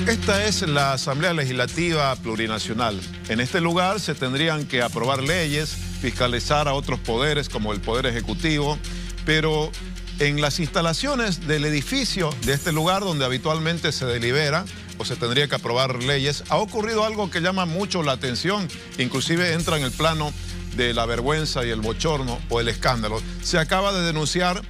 Esta es la Asamblea Legislativa Plurinacional. En este lugar se tendrían que aprobar leyes, fiscalizar a otros poderes como el Poder Ejecutivo, pero en las instalaciones del edificio de este lugar donde habitualmente se delibera o se tendría que aprobar leyes, ha ocurrido algo que llama mucho la atención, inclusive entra en el plano de la vergüenza y el bochorno o el escándalo. Se acaba de denunciar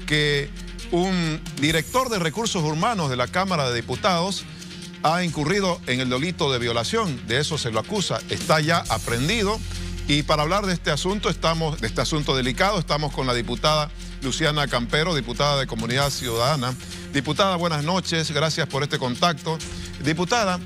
que un director de recursos humanos de la Cámara de Diputados ha incurrido en el delito de violación, de eso se lo acusa, está ya aprehendido. Y para hablar de este asunto delicado, estamos con la diputada Luciana Campero, diputada de Comunidad Ciudadana. Diputada, buenas noches, gracias por este contacto. Diputada,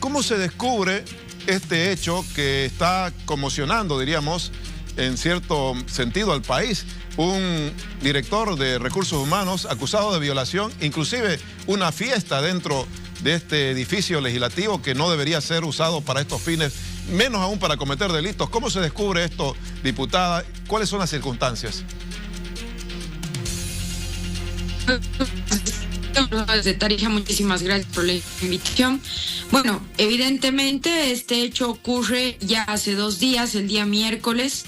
¿cómo se descubre este hecho que está conmocionando, diríamos, en cierto sentido al país? Un director de recursos humanos acusado de violación, inclusive una fiesta dentro de este edificio legislativo que no debería ser usado para estos fines, menos aún para cometer delitos. ¿Cómo se descubre esto, diputada? ¿Cuáles son las circunstancias? Desde Tarija, muchísimas gracias por la invitación. Bueno, evidentemente este hecho ocurre ya hace 2 días, el día miércoles,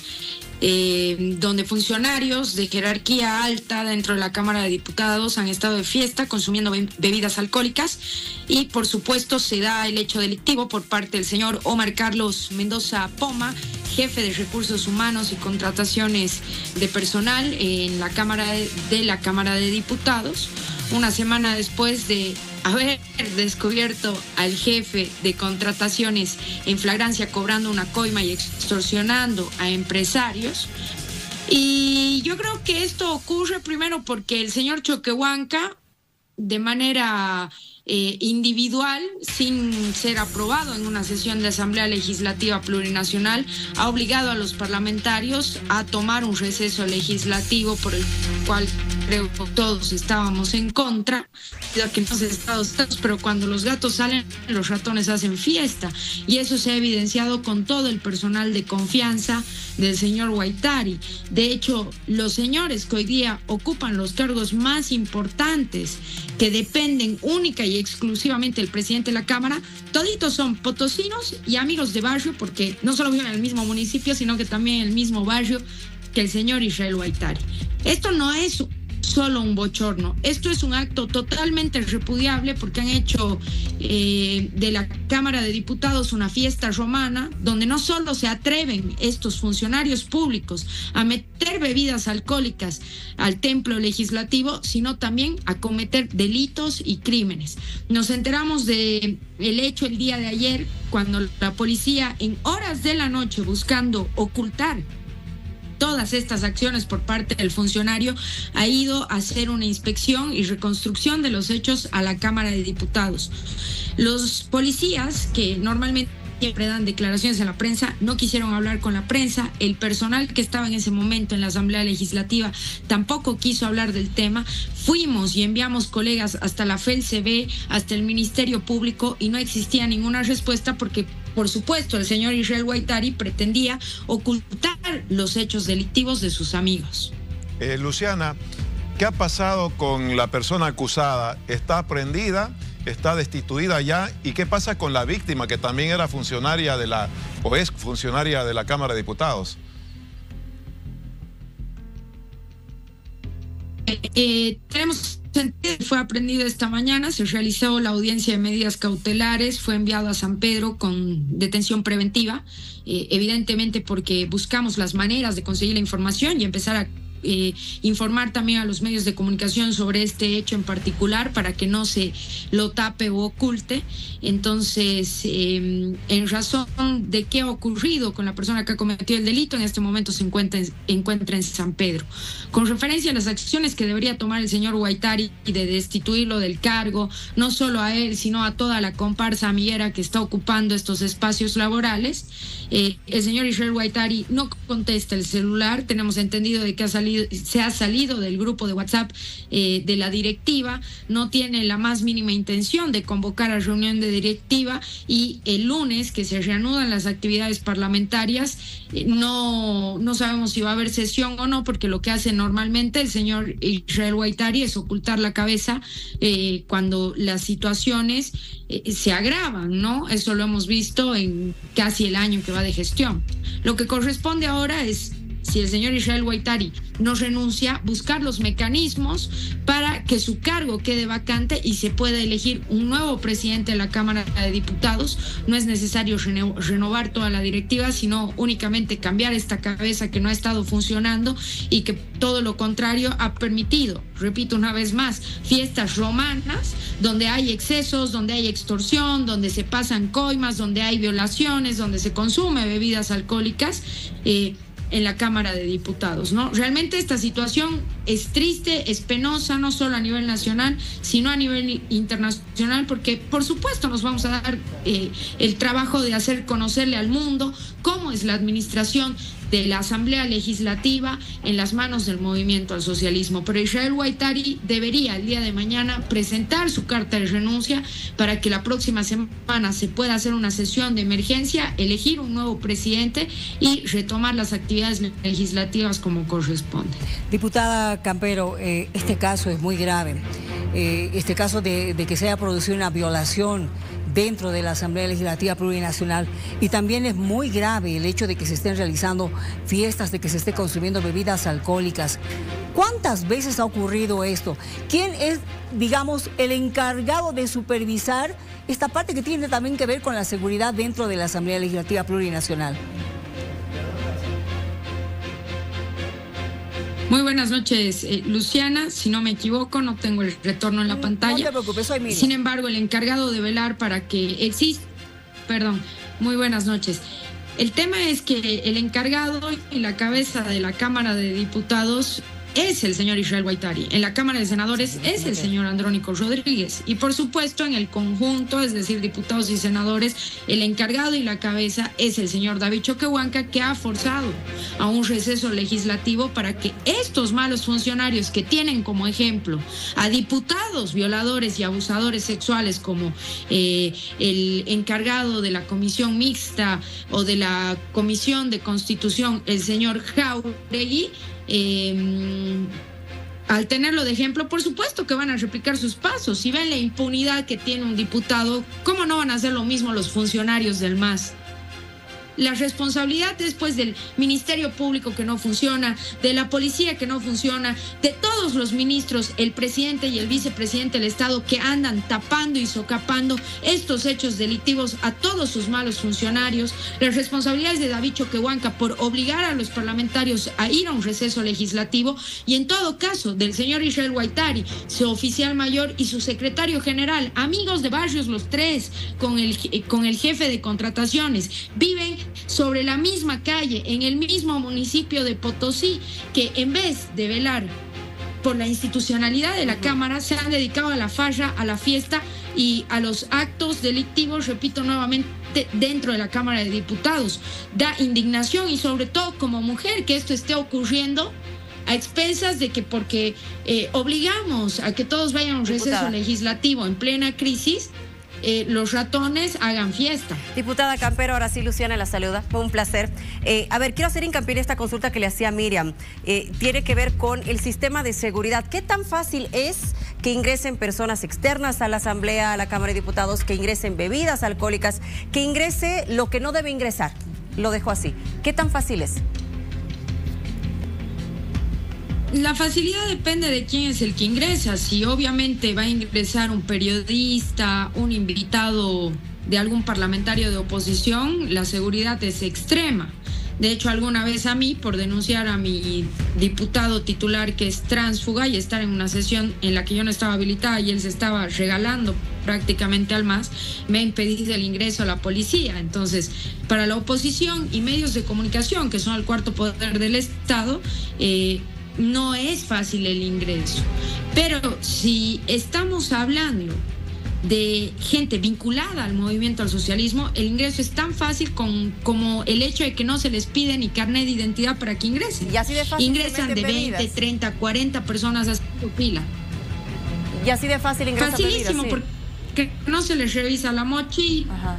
donde funcionarios de jerarquía alta dentro de la Cámara de Diputados han estado de fiesta consumiendo bebidas alcohólicas y por supuesto se da el hecho delictivo por parte del señor Omar Carlos Mendoza Poma, jefe de Recursos Humanos y Contrataciones de Personal en la Cámara de Diputados, una semana después de haber descubierto al jefe de contrataciones en flagrancia cobrando una coima y extorsionando a empresarios. Y yo creo que esto ocurre primero porque el señor Choquehuanca, de manera individual, sin ser aprobado en una sesión de Asamblea Legislativa Plurinacional, ha obligado a los parlamentarios a tomar un receso legislativo por el cual creo que todos estábamos en contra, ya que no se Estados, pero cuando los gatos salen, los ratones hacen fiesta, y eso se ha evidenciado con todo el personal de confianza del señor Huaytari. De hecho, los señores que hoy día ocupan los cargos más importantes, que dependen única y exclusivamente del presidente de la Cámara, toditos son potosinos y amigos de barrio, porque no solo viven en el mismo municipio, sino que también en el mismo barrio que el señor Israel Huaytari. Esto no es solo un bochorno, esto es un acto totalmente repudiable porque han hecho de la Cámara de Diputados una fiesta romana donde no solo se atreven estos funcionarios públicos a meter bebidas alcohólicas al templo legislativo, sino también a cometer delitos y crímenes. Nos enteramos de el hecho el día de ayer cuando la policía en horas de la noche, buscando ocultar todas estas acciones por parte del funcionario, ha ido a hacer una inspección y reconstrucción de los hechos a la Cámara de Diputados. Los policías, que normalmente siempre dan declaraciones en la prensa, no quisieron hablar con la prensa. El personal que estaba en ese momento en la Asamblea Legislativa tampoco quiso hablar del tema. Fuimos y enviamos colegas hasta la FELCB, hasta el Ministerio Público, y no existía ninguna respuesta porque, por supuesto, el señor Israel Huaytari pretendía ocultar los hechos delictivos de sus amigos. Luciana, ¿qué ha pasado con la persona acusada? ¿Está aprehendida? ¿Está destituida ya? ¿Y qué pasa con la víctima, que también era funcionaria o es funcionaria de la Cámara de Diputados? Tenemos entendido que fue aprendido esta mañana, se realizó la audiencia de medidas cautelares, fue enviado a San Pedro con detención preventiva, evidentemente porque buscamos las maneras de conseguir la información y empezar a informar también a los medios de comunicación sobre este hecho en particular para que no se lo tape o oculte. Entonces, en razón de qué ha ocurrido con la persona que ha cometido el delito, en este momento se encuentra en San Pedro. Con referencia a las acciones que debería tomar el señor Huaytari de destituirlo del cargo, no solo a él, sino a toda la comparsa amiguera que está ocupando estos espacios laborales, el señor Israel Huaytari no contesta el celular. Tenemos entendido de que ha salido se ha salido del grupo de WhatsApp de la directiva, no tiene la más mínima intención de convocar a reunión de directiva, y el lunes, que se reanudan las actividades parlamentarias, no sabemos si va a haber sesión o no, porque lo que hace normalmente el señor Israel Guaitari es ocultar la cabeza cuando las situaciones se agravan, ¿no? Eso lo hemos visto en casi el año que va de gestión. Lo que corresponde ahora es, si el señor Israel Guaitari no renuncia, buscar los mecanismos para que su cargo quede vacante y se pueda elegir un nuevo presidente de la Cámara de Diputados. No es necesario renovar toda la directiva, sino únicamente cambiar esta cabeza que no ha estado funcionando y que todo lo contrario ha permitido, repito una vez más, fiestas romanas donde hay excesos, donde hay extorsión, donde se pasan coimas, donde hay violaciones, donde se consume bebidas alcohólicas en la Cámara de Diputados, ¿no? Realmente esta situación es triste, es penosa, no solo a nivel nacional, sino a nivel internacional, porque por supuesto nos vamos a dar el trabajo de hacer conocerle al mundo cómo es la administración de la Asamblea Legislativa en las manos del Movimiento al Socialismo. Pero Israel Guaitari debería el día de mañana presentar su carta de renuncia para que la próxima semana se pueda hacer una sesión de emergencia, elegir un nuevo presidente y retomar las actividades legislativas como corresponde. Diputada Campero, este caso es muy grave. Este caso de que se haya producido una violación dentro de la Asamblea Legislativa Plurinacional, y también es muy grave el hecho de que se estén realizando fiestas, de que se esté consumiendo bebidas alcohólicas. ¿Cuántas veces ha ocurrido esto? ¿Quién es, digamos, el encargado de supervisar esta parte que tiene también que ver con la seguridad dentro de la Asamblea Legislativa Plurinacional? Muy buenas noches, Luciana. Si no me equivoco, no tengo el retorno en la pantalla. No te preocupes, soy Miriam. Sin embargo, el encargado de velar para que exista... Perdón, muy buenas noches. El tema es que el encargado y la cabeza de la Cámara de Diputados es el señor Israel Guaitari. En la Cámara de Senadores es el señor Andrónico Rodríguez. Y por supuesto, en el conjunto, es decir, diputados y senadores, el encargado y la cabeza es el señor David Choquehuanca, que ha forzado a un receso legislativo para que estos malos funcionarios que tienen como ejemplo a diputados violadores y abusadores sexuales como el encargado de la Comisión Mixta o de la Comisión de Constitución, el señor Jáuregui, al tenerlo de ejemplo, por supuesto que van a replicar sus pasos. Si ven la impunidad que tiene un diputado, ¿cómo no van a hacer lo mismo los funcionarios del MAS? La responsabilidad después del Ministerio Público que no funciona, de la policía que no funciona, de todos los ministros, el presidente y el vicepresidente del Estado que andan tapando y socapando estos hechos delictivos a todos sus malos funcionarios. Las responsabilidades de David Choquehuanca por obligar a los parlamentarios a ir a un receso legislativo, y en todo caso del señor Israel Guaitari, su oficial mayor y su secretario general, amigos de barrios los tres, con el jefe de contrataciones, viven sobre la misma calle, en el mismo municipio de Potosí, que en vez de velar por la institucionalidad de la Cámara, se han dedicado a la farra, a la fiesta y a los actos delictivos, repito nuevamente, dentro de la Cámara de Diputados. Da indignación, y sobre todo como mujer, que esto esté ocurriendo a expensas de que porque obligamos a que todos vayan a un receso legislativo en plena crisis, los ratones hagan fiesta. Diputada Campero, ahora sí, Luciana la saluda, fue un placer. A ver, quiero hacer hincapié en esta consulta que le hacía Miriam. Tiene que ver con el sistema de seguridad. ¿Qué tan fácil es que ingresen personas externas a la Asamblea, a la Cámara de Diputados, que ingresen bebidas alcohólicas, que ingrese lo que no debe ingresar? Lo dejo así. ¿Qué tan fácil es? La facilidad depende de quién es el que ingresa. Si obviamente va a ingresar un periodista, un invitado de algún parlamentario de oposición, la seguridad es extrema. De hecho, alguna vez a mí, por denunciar a mi diputado titular que es tránsfuga y estar en una sesión en la que yo no estaba habilitada y él se estaba regalando prácticamente al MAS, me ha impedido el ingreso a la policía. Entonces, para la oposición y medios de comunicación, que son el cuarto poder del Estado, no es fácil el ingreso. Pero si estamos hablando de gente vinculada al movimiento al socialismo, el ingreso es tan fácil como el hecho de que no se les pide ni carnet de identidad para que ingresen. Y así de fácil ingresan de 20, 30, 40 personas haciendo fila. Y así de fácil ingresan facilísimo, bebidas, sí. Porque no se les revisa la mochila. Ajá.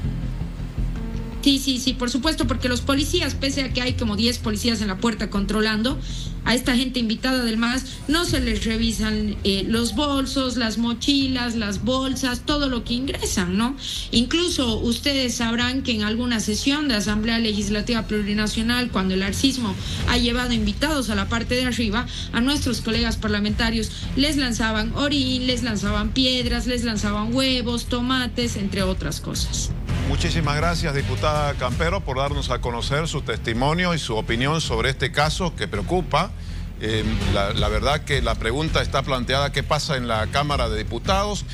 Sí, por supuesto, porque los policías, pese a que hay como 10 policías en la puerta controlando a esta gente invitada del MAS, no se les revisan los bolsos, las mochilas, las bolsas, todo lo que ingresan, ¿no? Incluso ustedes sabrán que en alguna sesión de Asamblea Legislativa Plurinacional, cuando el arcismo ha llevado invitados a la parte de arriba, a nuestros colegas parlamentarios les lanzaban orín, les lanzaban piedras, les lanzaban huevos, tomates, entre otras cosas. Muchísimas gracias, diputada Campero, por darnos a conocer su testimonio y su opinión sobre este caso que preocupa. La verdad que la pregunta está planteada: ¿qué pasa en la Cámara de Diputados?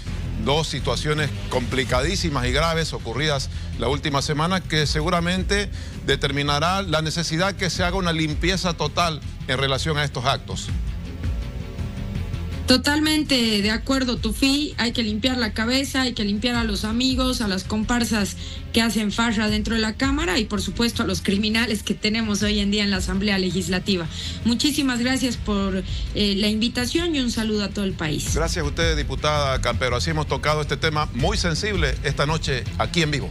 Dos situaciones complicadísimas y graves ocurridas la última semana que seguramente determinará la necesidad que se haga una limpieza total en relación a estos actos. Totalmente de acuerdo, Tufi. Hay que limpiar la cabeza, hay que limpiar a los amigos, a las comparsas que hacen farra dentro de la Cámara y por supuesto a los criminales que tenemos hoy en día en la Asamblea Legislativa. Muchísimas gracias por la invitación y un saludo a todo el país. Gracias a usted, diputada Campero. Así hemos tocado este tema muy sensible esta noche aquí en vivo.